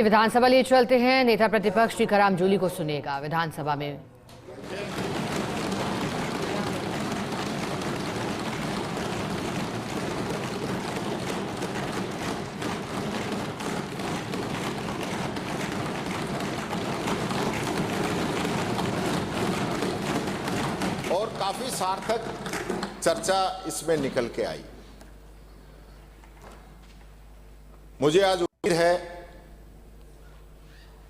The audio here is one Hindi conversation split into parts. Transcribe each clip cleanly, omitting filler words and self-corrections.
विधानसभा लिए चलते हैं। नेता प्रतिपक्ष टीकाराम जूली को सुनिएगा विधानसभा में। और काफी सार्थक चर्चा इसमें निकल के आई। मुझे आज उम्मीद है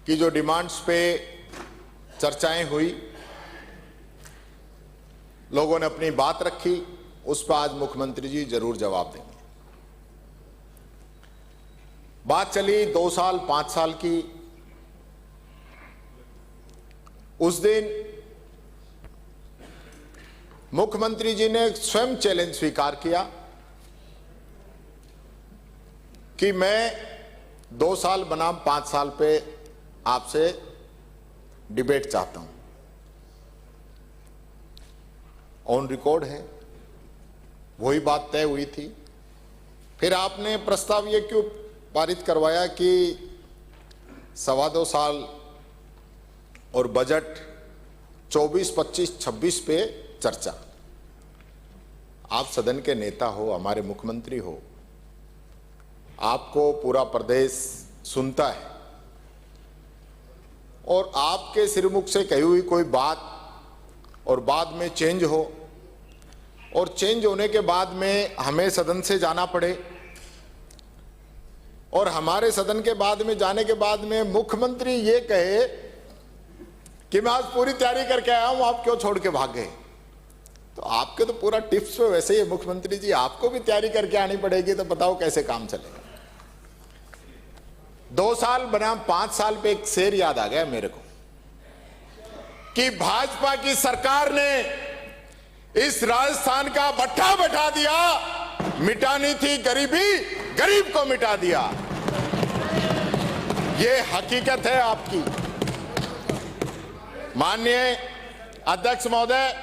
कि जो डिमांड्स पे चर्चाएं हुई, लोगों ने अपनी बात रखी, उस पर आज मुख्यमंत्री जी जरूर जवाब देंगे। बात चली 2 साल 5 साल की। उस दिन मुख्यमंत्री जी ने स्वयं चैलेंज स्वीकार किया कि मैं 2 साल बनाम 5 साल पे आपसे डिबेट चाहता हूं। ऑन रिकॉर्ड है, वही बात तय हुई थी। फिर आपने प्रस्ताव ये क्यों पारित करवाया कि 2.25 साल और बजट 24, 25, 26 पे चर्चा। आप सदन के नेता हो, हमारे मुख्यमंत्री हो, आपको पूरा प्रदेश सुनता है और आपके सिरमुख से कही हुई कोई बात और बाद में चेंज हो और चेंज होने के बाद में हमें सदन से जाना पड़े और हमारे सदन के बाद में जाने के बाद में मुख्यमंत्री ये कहे कि मैं आज पूरी तैयारी करके आया हूं, आप क्यों छोड़ के भाग गए। तो आपके तो पूरा टिप्स पे वैसे ही है मुख्यमंत्री जी, आपको भी तैयारी करके आनी पड़ेगी। तो बताओ कैसे काम चलेगा। 2 साल बनाम 5 साल पे एक शेर याद आ गया मेरे को कि भाजपा की सरकार ने इस राजस्थान का भट्ठा बैठा दिया, मिटानी थी गरीबी, गरीब को मिटा दिया। ये हकीकत है आपकी। माननीय अध्यक्ष महोदय,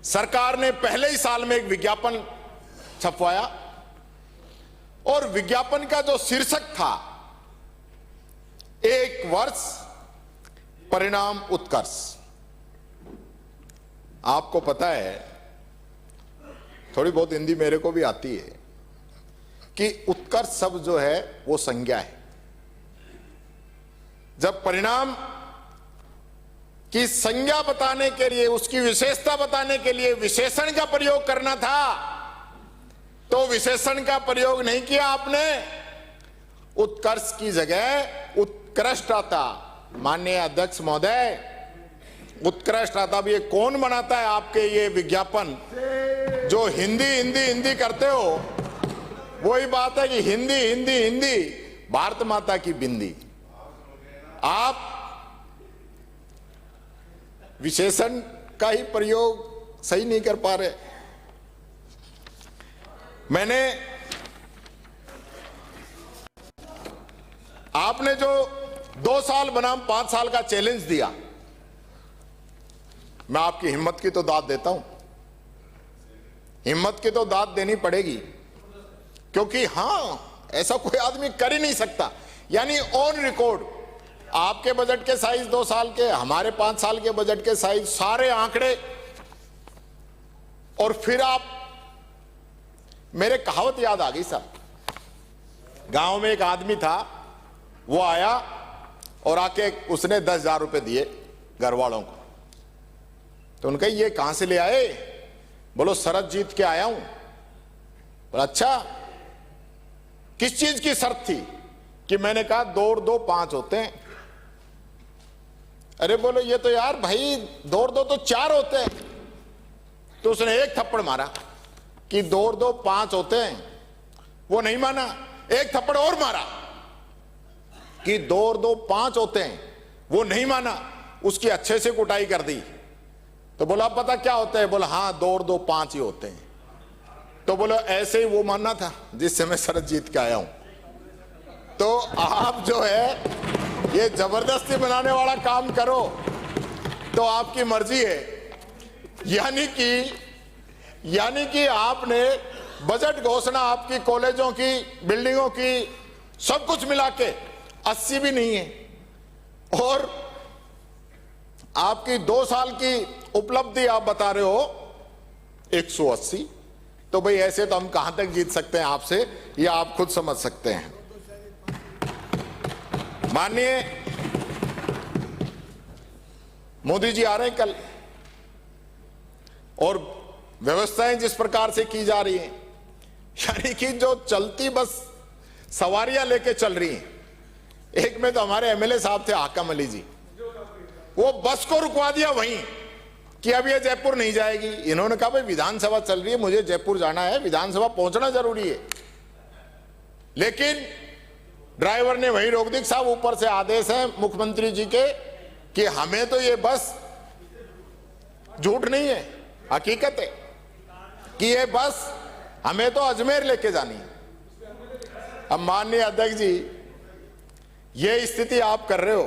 सरकार ने पहले ही साल में एक विज्ञापन छपवाया और विज्ञापन का जो शीर्षक था, 1 वर्ष परिणाम उत्कर्ष। आपको पता है, थोड़ी बहुत हिंदी मेरे को भी आती है, कि उत्कर्ष शब्द जो है वो संज्ञा है। जब परिणाम की संज्ञा बताने के लिए, उसकी विशेषता बताने के लिए विशेषण का प्रयोग करना था, तो विशेषण का प्रयोग नहीं किया आपने, उत्कर्ष की जगह उत्कृष्ट आता। माननीय अध्यक्ष महोदय, उत्कृष्ट आता भी ये कौन बनाता है आपके ये विज्ञापन? जो हिंदी हिंदी हिंदी करते हो, वही बात है कि हिंदी हिंदी हिंदी, भारत माता की बिंदी। आप विशेषण का ही प्रयोग सही नहीं कर पा रहे। मैंने आपने जो 2 साल बनाम 5 साल का चैलेंज दिया, मैं आपकी हिम्मत की तो दाद देता हूं। हिम्मत की तो दाद देनी पड़ेगी, क्योंकि हां, ऐसा कोई आदमी कर ही नहीं सकता। यानी ऑन रिकॉर्ड आपके बजट के साइज 2 साल के, हमारे 5 साल के बजट के साइज, सारे आंकड़े, और फिर आप, मेरे कहावत याद आ गई साहब। गांव में एक आदमी था, वो आया और आके उसने 10,000 रुपए दिए घर वालों को। तो उनका ये कहां से ले आए? बोलो शरत जीत के आया हूं। बोला अच्छा, किस चीज की शर्त थी? कि मैंने कहा 2 और 2 5 होते हैं। अरे बोलो ये तो यार भाई 2 और 2 तो 4 होते हैं। तो उसने एक थप्पड़ मारा कि 2 और 2 5 होते हैं। वो नहीं माना, एक थप्पड़ और मारा कि 2 और 2 5 होते हैं। वो नहीं माना, उसकी अच्छे से कुटाई कर दी। तो बोला पता क्या होता है? बोला हाँ 2 और 2 5 ही होते हैं। तो बोला ऐसे ही वो मानना था जिससे मैं शरत जीत के आया हूं। तो आप जो है ये जबरदस्ती बनाने वाला काम करो तो आपकी मर्जी है। यानी कि आपने बजट घोषणा आपकी कॉलेजों की, बिल्डिंगों की, सब कुछ मिला के 80 भी नहीं है। और आपकी 2 साल की उपलब्धि आप बता रहे हो 180। तो भाई ऐसे तो हम कहां तक जीत सकते हैं आपसे, ये आप खुद समझ सकते हैं। माननीय मोदी जी आ रहे हैं कल, और व्यवस्थाएं जिस प्रकार से की जा रही हैं, यानी कि जो चलती बस सवारियां लेके चल रही हैं। एक में तो हमारे एमएलए साहब थे हाकम अली जी, वो बस को रुकवा दिया वहीं कि अब ये जयपुर नहीं जाएगी। इन्होंने कहा भाई विधानसभा चल रही है, मुझे जयपुर जाना है, विधानसभा पहुंचना जरूरी है। लेकिन ड्राइवर ने वहीं रोक दी। साहब ऊपर से आदेश है मुख्यमंत्री जी के कि हमें तो ये बस, झूठ नहीं है हकीकत है कि ये बस हमें तो अजमेर लेके जानी है। अब माननीय अध्यक्ष जी, ये स्थिति आप कर रहे हो,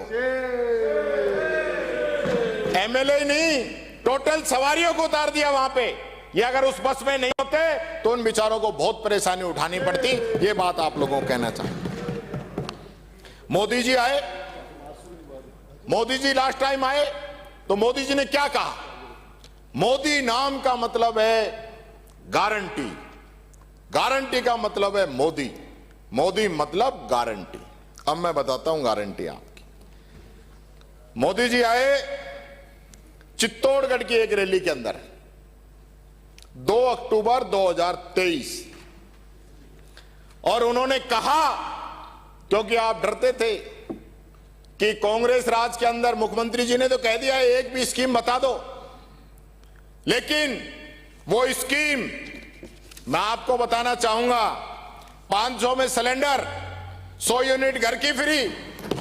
एमएलए नहीं टोटल सवारियों को उतार दिया वहां पे। ये अगर उस बस में नहीं होते तो उन बेचारों को बहुत परेशानी उठानी पड़ती। ये बात आप लोगों को कहना चाहूंगा। मोदी जी आए, मोदी जी लास्ट टाइम आए तो मोदी जी ने क्या कहा? मोदी नाम का मतलब है गारंटी, गारंटी का मतलब है मोदी, मोदी मतलब गारंटी। अब मैं बताता हूं गारंटी आपकी। मोदी जी आए चित्तौड़गढ़ की एक रैली के अंदर 2 अक्टूबर 2023, और उन्होंने कहा, क्योंकि आप डरते थे कि कांग्रेस राज के अंदर मुख्यमंत्री जी ने तो कह दिया एक भी स्कीम बता दो, लेकिन वो स्कीम मैं आपको बताना चाहूंगा। 500 में सिलेंडर, 100 यूनिट घर की फ्री,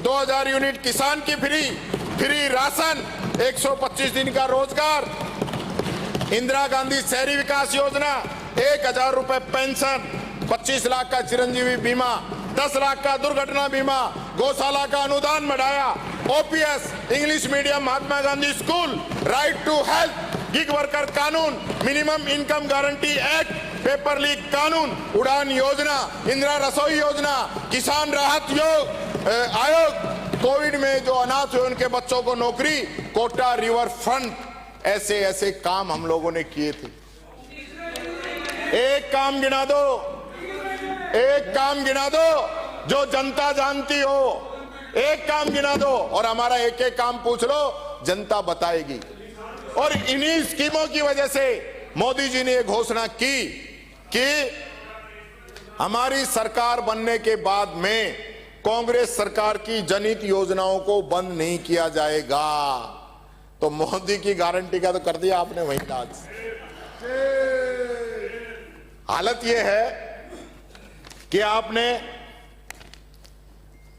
2000 यूनिट किसान की फ्री, फ्री राशन, 125 दिन का रोजगार, इंदिरा गांधी शहरी विकास योजना, 1000 रुपए पेंशन, 25 लाख का चिरंजीवी बीमा, 10 लाख का दुर्घटना बीमा, गौशाला का अनुदान बढ़ाया, OPS, English medium Mahatma Gandhi school, right to health, gig worker कानून, minimum income guarantee act, paper leak कानून, उड़ान योजना, इंदिरा रसोई योजना, किसान राहत आयोग, कोविड में जो अनाथ हुए उनके बच्चों को नौकरी, कोटा रिवर फ्रंट, ऐसे ऐसे काम हम लोगों ने किए थे। एक काम गिना दो, एक काम गिना दो जो जनता जानती हो, एक काम गिना दो, और हमारा एक एक काम पूछ लो, जनता बताएगी। और इन्हीं स्कीमों की वजह से मोदी जी ने यह घोषणा की कि हमारी सरकार बनने के बाद में कांग्रेस सरकार की जनहित योजनाओं को बंद नहीं किया जाएगा। तो मोदी की गारंटी का तो कर दिया आपने वहीं आज। हालत यह है कि आपने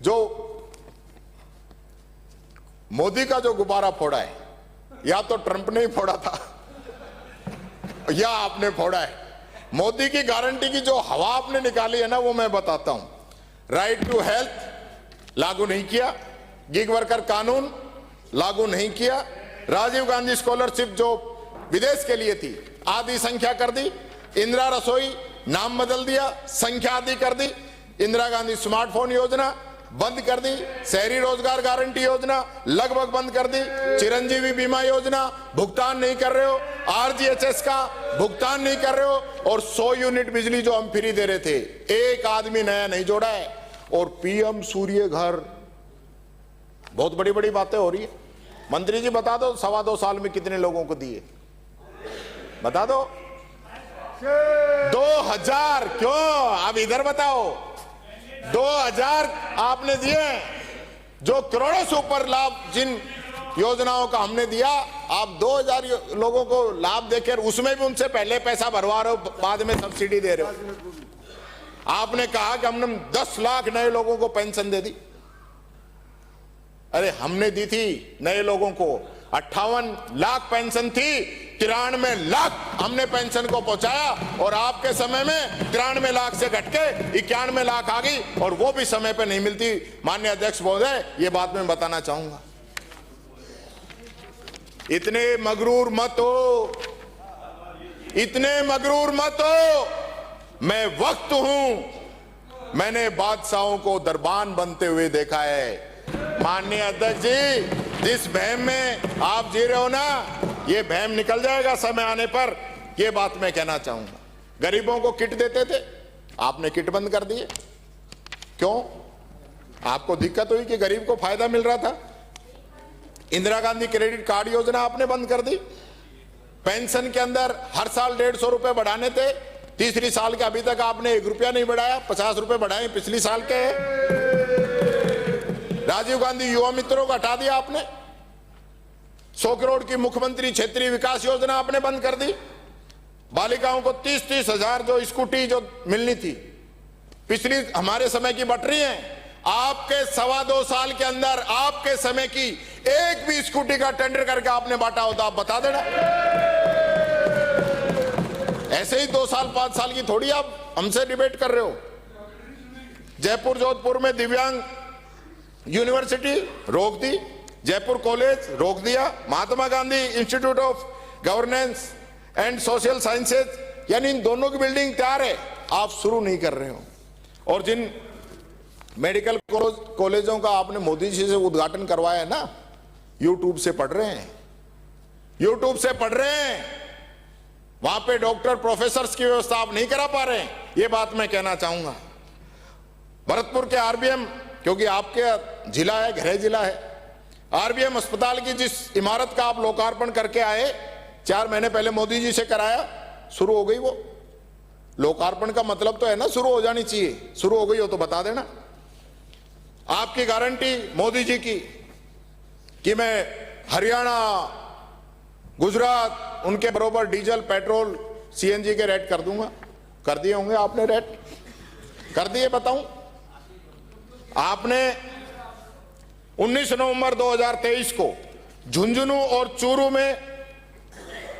जो मोदी का जो गुब्बारा फोड़ा है, या तो ट्रंप ने ही फोड़ा था या आपने फोड़ा है। मोदी की गारंटी की जो हवा आपने निकाली है ना, वो मैं बताता हूं। राइट टू हेल्थ लागू नहीं किया, गिग वर्कर कानून लागू नहीं किया, राजीव गांधी स्कॉलरशिप जो विदेश के लिए थी आधी संख्या कर दी, इंदिरा रसोई नाम बदल दिया, संख्या आदि कर दी, इंदिरा गांधी स्मार्टफोन योजना बंद कर दी, शहरी रोजगार गारंटी योजना लगभग बंद कर दी, चिरंजीवी बीमा योजना भुगतान नहीं कर रहे हो, आरजीएचएस का भुगतान नहीं कर रहे हो, और 100 यूनिट बिजली जो हम फ्री दे रहे थे एक आदमी नया नहीं जोड़ा है, और पीएम सूर्य घर। बहुत बड़ी बड़ी बातें हो रही है। मंत्री जी बता दो 2.25 साल में कितने लोगों को दिए, बता दो। 2000 क्यों, अब इधर बताओ। 2000 आपने दिए, जो करोड़ों से ऊपर लाभ जिन योजनाओं का हमने दिया, आप 2000 लोगों को लाभ देकर उसमें भी उनसे पहले पैसा भरवा रहे हो, बाद में सब्सिडी दे रहे हो। आपने कहा कि हमने 10 लाख नए लोगों को पेंशन दे दी। अरे हमने दी थी नए लोगों को 58 लाख पेंशन थी, 93 लाख हमने पेंशन को पहुंचाया, और आपके समय में 93 लाख से घटके 91 लाख आ गई, और वो भी समय पे नहीं मिलती। माननीय अध्यक्ष महोदय, ये बात मैं बताना चाहूंगा। इतने मगरूर मत हो, इतने मगरूर मत हो। मैं वक्त हूं मैंने बादशाहों को दरबान बनते हुए देखा है। माननीय अध्यक्ष जी, जिस वहम में आप जी रहे हो ना, ये वहम निकल जाएगा समय आने पर। ये बात मैं कहना चाहूंगा। गरीबों को किट देते थे, आपने किट बंद कर दिए। क्यों? आपको दिक्कत हुई कि गरीब को फायदा मिल रहा था। इंदिरा गांधी क्रेडिट कार्ड योजना आपने बंद कर दी। पेंशन के अंदर हर साल 150 रुपए बढ़ाने थे, तीसरी साल के अभी तक आपने 1 रुपया नहीं बढ़ाया, 50 रुपए बढ़ाए पिछली साल के। राजीव गांधी युवा मित्रों को हटा दिया आपने। 100 करोड़ की मुख्यमंत्री क्षेत्रीय विकास योजना आपने बंद कर दी। बालिकाओं को 30-30 हजार जो स्कूटी जो मिलनी थी पिछली हमारे समय की बट रही है। आपके 2.25 साल के अंदर आपके समय की एक भी स्कूटी का टेंडर करके आपने बांटा होता, आप बता देना। ऐसे ही 2 साल 5 साल की थोड़ी आप हमसे डिबेट कर रहे हो। जयपुर जोधपुर में दिव्यांग यूनिवर्सिटी रोक दी, जयपुर कॉलेज रोक दिया, Mahatma Gandhi institute of governance and social sciences, यानी इन दोनों की बिल्डिंग तैयार है, आप शुरू नहीं कर रहे हो। और जिन मेडिकल कॉलेजों का आपने मोदी जी से उद्घाटन करवाया है ना, यूट्यूब से पढ़ रहे हैं, यूट्यूब से पढ़ रहे हैं। वहां पे डॉक्टर प्रोफेसर्स की व्यवस्था आप नहीं करा पा रहे हैं। ये बात मैं कहना चाहूंगा। भरतपुर के आरबीएम, क्योंकि आपके जिला है, गृह जिला है, आरबीएम अस्पताल की जिस इमारत का आप लोकार्पण करके आए 4 महीने पहले मोदी जी से कराया, शुरू हो गई वो। लोकार्पण का मतलब तो है ना शुरू हो जानी चाहिए। शुरू हो गई हो तो बता देना। आपकी गारंटी मोदी जी की कि मैं हरियाणा, गुजरात उनके बरोबर डीजल, पेट्रोल, सीएनजी के रेट कर दूंगा। कर दिए होंगे आपने रेट? कर दिए? बताऊं आपने 19 नवंबर 2023 को झुंझुनू और चूरू में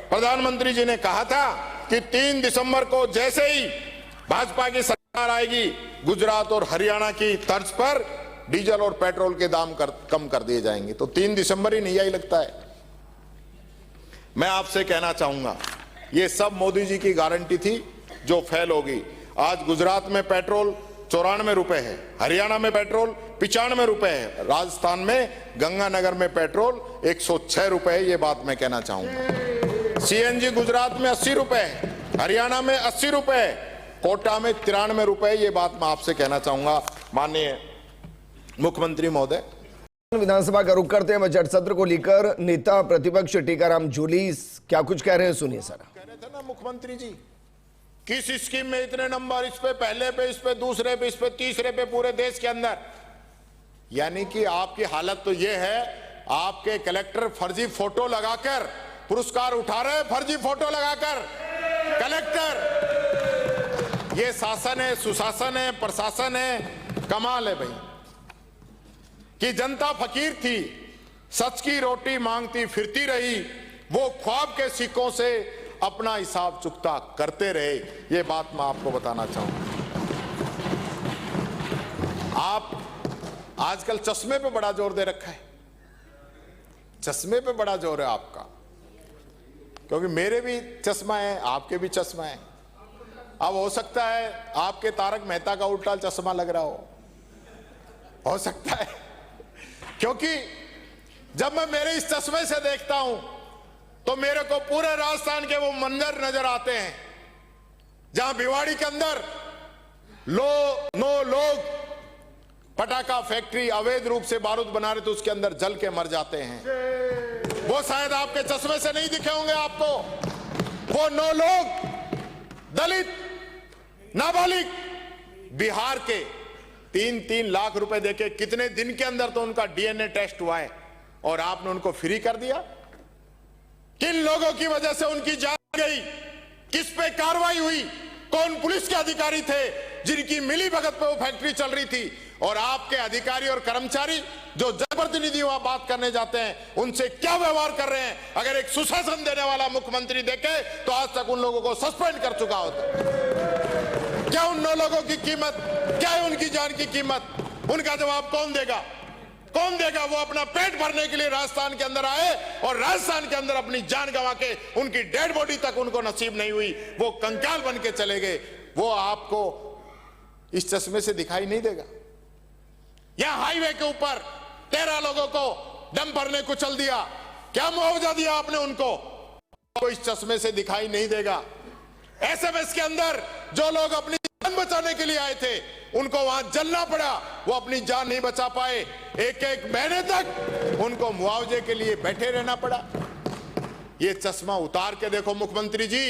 प्रधानमंत्री जी ने कहा था कि 3 दिसंबर को जैसे ही भाजपा की सरकार आएगी, गुजरात और हरियाणा की तर्ज पर डीजल और पेट्रोल के दाम कम कर दिए जाएंगे। तो 3 दिसंबर ही नहीं आई लगता है। मैं आपसे कहना चाहूंगा, ये सब मोदी जी की गारंटी थी जो फेल होगी। आज गुजरात में पेट्रोल 94 रुपए है, हरियाणा में पेट्रोल 95 रुपए है, राजस्थान में गंगानगर में पेट्रोल 106 रुपए है। ये बात मैं कहना चाहूंगा। सीएनजी गुजरात में 80 रुपए है, हरियाणा में 80 रुपए है, कोटा में 93 रुपए। ये बात मैं आपसे कहना चाहूंगा माननीय मुख्यमंत्री महोदय। विधानसभा का रुख करते हैं बजट सत्र को लेकर नेता प्रतिपक्ष टीकाराम जूली क्या कुछ कह रहे हैं, सुनिए सर। कह रहे थे ना मुख्यमंत्री जी, किस स्कीम में इतने नंबर, इस पे पहले पे, इस पे दूसरे पे, इस पे तीसरे पे, पूरे देश के अंदर। यानी कि आपकी हालत तो ये है, आपके कलेक्टर फर्जी फोटो लगाकर पुरस्कार उठा रहे हैं, फर्जी फोटो लगाकर कलेक्टर। ये शासन है, सुशासन है, प्रशासन है, कमाल है भाई। कि जनता फकीर थी, सच की रोटी मांगती फिरती रही, वो ख्वाब के सिक्कों से अपना हिसाब चुकता करते रहे। ये बात मैं आपको बताना चाहूंगा। आप आजकल चश्मे पे बड़ा जोर दे रखा है, चश्मे पे बड़ा जोर है आपका, क्योंकि मेरे भी चश्मा है, आपके भी चश्मा है। अब हो सकता है आपके तारक मेहता का उल्टा चश्मा लग रहा हो सकता है, क्योंकि जब मैं मेरे इस चश्मे से देखता हूं तो मेरे को पूरे राजस्थान के वो मंजर नजर आते हैं जहां भिवाड़ी के अंदर 9 लोग पटाखा फैक्ट्री अवैध रूप से बारूद बना रहे थे, उसके अंदर जल के मर जाते हैं। वो शायद आपके चश्मे से नहीं दिखे होंगे आपको। वो 9 लोग दलित नाबालिग बिहार के 3-3 लाख रुपए देके कितने दिन के अंदर तो उनका डीएनए टेस्ट हुआ है, और आपने उनको फ्री कर दिया। किन लोगों की वजह से उनकी जान गई, किस पे कार्रवाई हुई, कौन पुलिस के अधिकारी थे जिनकी मिली भगत पे वो फैक्ट्री चल रही थी, और आपके अधिकारी और कर्मचारी जो जनप्रतिनिधि वहां बात करने जाते हैं उनसे क्या व्यवहार कर रहे हैं। अगर एक सुशासन देने वाला मुख्यमंत्री देखे तो आज तक उन लोगों को सस्पेंड कर चुका होता। क्या उन 9 लोगों की कीमत, क्या है उनकी जान की कीमत, उनका जवाब कौन देगा? कौन देगा? वो अपना पेट भरने के लिए राजस्थान के अंदर आए और राजस्थान के अंदर अपनी जान गंवा के, उनकी डेड बॉडी तक उनको नसीब नहीं हुई, वो कंकाल बन के चले गए। वो आपको इस चश्मे से दिखाई नहीं देगा। यहां हाईवे के ऊपर 13 लोगों को डंपर ने कुचल दिया, क्या मुआवजा दिया आपने उनको? तो इस चश्मे से दिखाई नहीं देगा। एसएमएस के अंदर जो लोग अपनी जान बचाने के लिए आए थे उनको वहां जलना पड़ा, वो अपनी जान नहीं बचा पाए, एक एक महीने तक उनको मुआवजे के लिए बैठे रहना पड़ा। ये चश्मा उतार के देखो मुख्यमंत्री जी,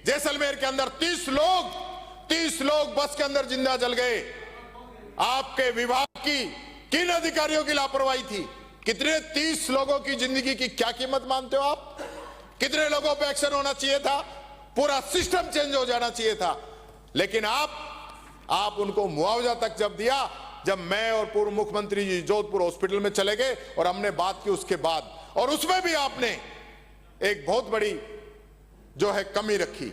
जैसलमेर के अंदर 30 लोग बस के अंदर जिंदा जल गए। आपके विभाग की किन अधिकारियों की लापरवाही थी? कितने 30 लोगों की जिंदगी की क्या कीमत मानते हो आप? कितने लोगों पे एक्शन होना चाहिए था? पूरा सिस्टम चेंज हो जाना चाहिए था। लेकिन आप उनको मुआवजा तक जब दिया, जब मैं और पूर्व मुख्यमंत्री जी जोधपुर हॉस्पिटल में चले गए और हमने बात की उसके बाद, और उसमें भी आपने एक बहुत बड़ी जो है कमी रखी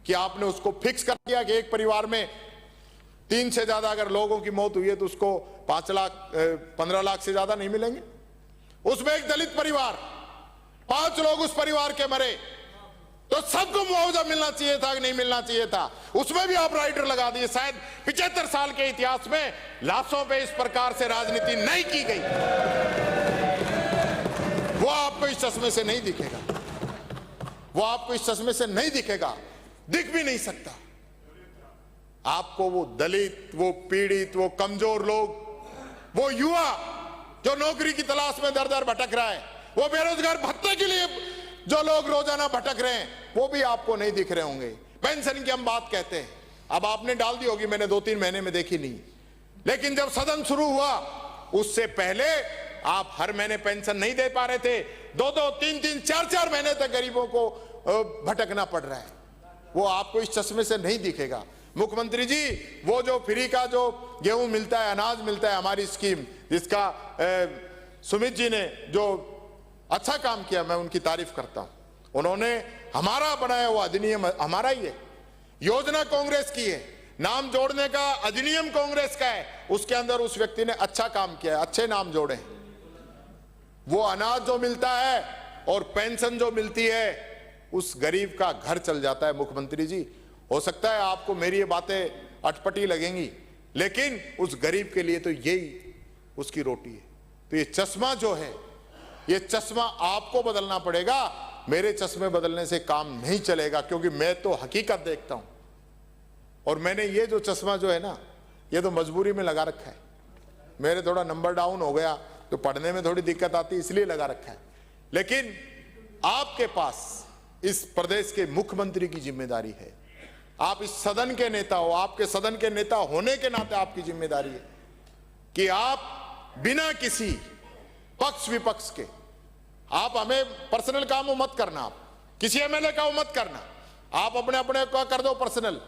कि आपने उसको फिक्स कर दिया कि एक परिवार में 3 से ज्यादा अगर लोगों की मौत हुई है तो उसको 5 लाख 15 लाख से ज्यादा नहीं मिलेंगे। उसमें एक दलित परिवार, 5 लोग उस परिवार के मरे तो सबको मुआवजा मिलना चाहिए था कि नहीं मिलना चाहिए था? उसमें भी आप राइडर लगा दिए। शायद 75 साल के इतिहास में लाशों पे इस प्रकार से राजनीति नहीं की गई। वो आपको इस चश्मे से नहीं दिखेगा, वो आपको इस चश्मे से नहीं दिखेगा, दिख भी नहीं सकता। आपको वो दलित, वो पीड़ित, वो कमजोर लोग, वो युवा जो नौकरी की तलाश में दर दर भटक रहा है, वो बेरोजगार भत्ते के लिए जो लोग रोजाना भटक रहे हैं, वो भी आपको नहीं दिख रहे होंगे। पेंशन की हम बात कहते हैं, अब आपने डाल दी होगी, मैंने 2-3 महीने में देखी नहीं, लेकिन जब सदन शुरू हुआ उससे पहले आप हर महीने पेंशन नहीं दे पा रहे थे। 2-2, 3-3, 4-4 महीने तक गरीबों को भटकना पड़ रहा है। वो आपको इस चश्मे से नहीं दिखेगा। मुख्यमंत्री जी, वो जो फ्री का जो गेहूं मिलता है, अनाज मिलता है, हमारी स्कीम जिसका सुमित जी ने जो अच्छा काम किया, मैं उनकी तारीफ करता हूं। उन्होंने हमारा बनाया हुआ अधिनियम हमारा ही है, योजना कांग्रेस की है, नाम जोड़ने का अधिनियम कांग्रेस का है, उसके अंदर उस व्यक्ति ने अच्छा काम किया है, अच्छे नाम जोड़े। वो अनाज जो मिलता है और पेंशन जो मिलती है, उस गरीब का घर चल जाता है। मुख्यमंत्री जी, हो सकता है आपको मेरी ये बातें अटपटी लगेंगी, लेकिन उस गरीब के लिए तो यही उसकी रोटी है। तो ये चश्मा जो है, ये चश्मा आपको बदलना पड़ेगा। मेरे चश्मे बदलने से काम नहीं चलेगा, क्योंकि मैं तो हकीकत देखता हूं। और मैंने ये जो चश्मा जो है ना, ये तो मजबूरी में लगा रखा है। मेरे थोड़ा नंबर डाउन हो गया तो पढ़ने में थोड़ी दिक्कत आती, इसलिए लगा रखा है। लेकिन आपके पास इस प्रदेश के मुख्यमंत्री की जिम्मेदारी है। आप इस सदन के नेता हो, आपके सदन के नेता होने के नाते आपकी जिम्मेदारी है कि आप बिना किसी पक्ष विपक्ष के, आप हमें पर्सनल काम मत करना, आप किसी एमएलए का मत करना, आप अपने अपने का कर दो पर्सनल।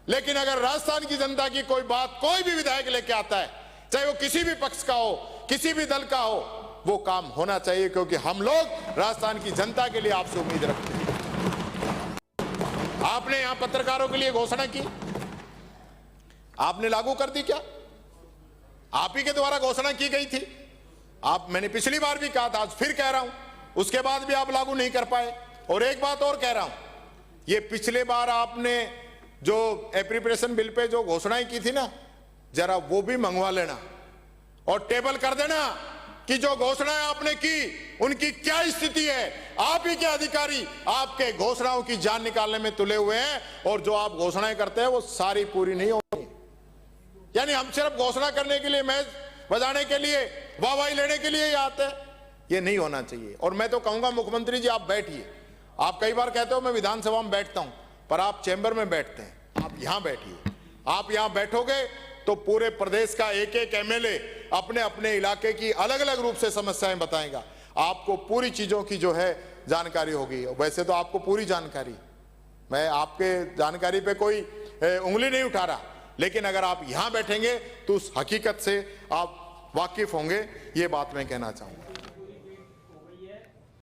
लेकिन अगर राजस्थान की जनता की कोई बात कोई भी विधायक लेके आता है, चाहे वो किसी भी पक्ष का हो, किसी भी दल का हो, वो काम होना चाहिए, क्योंकि हम लोग राजस्थान की जनता के लिए आपसे उम्मीद रखते हैं। आपने यहां पत्रकारों के लिए घोषणा की, आपने लागू कर दी क्या? आप ही के द्वारा घोषणा की गई थी। मैंने पिछली बार भी कहा था, आज फिर कह रहा हूं, उसके बाद भी आप लागू नहीं कर पाए। और एक बात और कह रहा हूं, ये पिछले बार आपने जो एप्रोप्रिएशन बिल पे जो घोषणाएं की थी ना, जरा वो भी मंगवा लेना और टेबल कर देना कि जो घोषणाएं आपने की उनकी क्या स्थिति है। आप ही के अधिकारी आपके घोषणाओं की जान निकालने में तुले हुए हैं, और जो आप घोषणाएं करते हैं वो सारी पूरी नहीं होती। यानी हम सिर्फ घोषणा करने के लिए, मैच बजाने के लिए, वाहवाही लेने के लिए ही आते हैं, ये नहीं होना चाहिए। और मैं तो कहूंगा मुख्यमंत्री जी, आप बैठिए। आप कई बार कहते हो मैं विधानसभा में बैठता हूं, पर आप चैम्बर में बैठते हैं। आप यहां बैठिए। आप यहां बैठोगे तो पूरे प्रदेश का एक एक एमएलए अपने अपने इलाके की अलग अलग रूप से समस्याएं बताएगा। आपको पूरी चीजों की जो है जानकारी होगी। वैसे तो आपको पूरी जानकारी, मैं आपके जानकारी पे कोई उंगली नहीं उठा रहा, लेकिन अगर आप यहां बैठेंगे तो उस हकीकत से आप वाकिफ होंगे, ये बात मैं कहना चाहूंगा।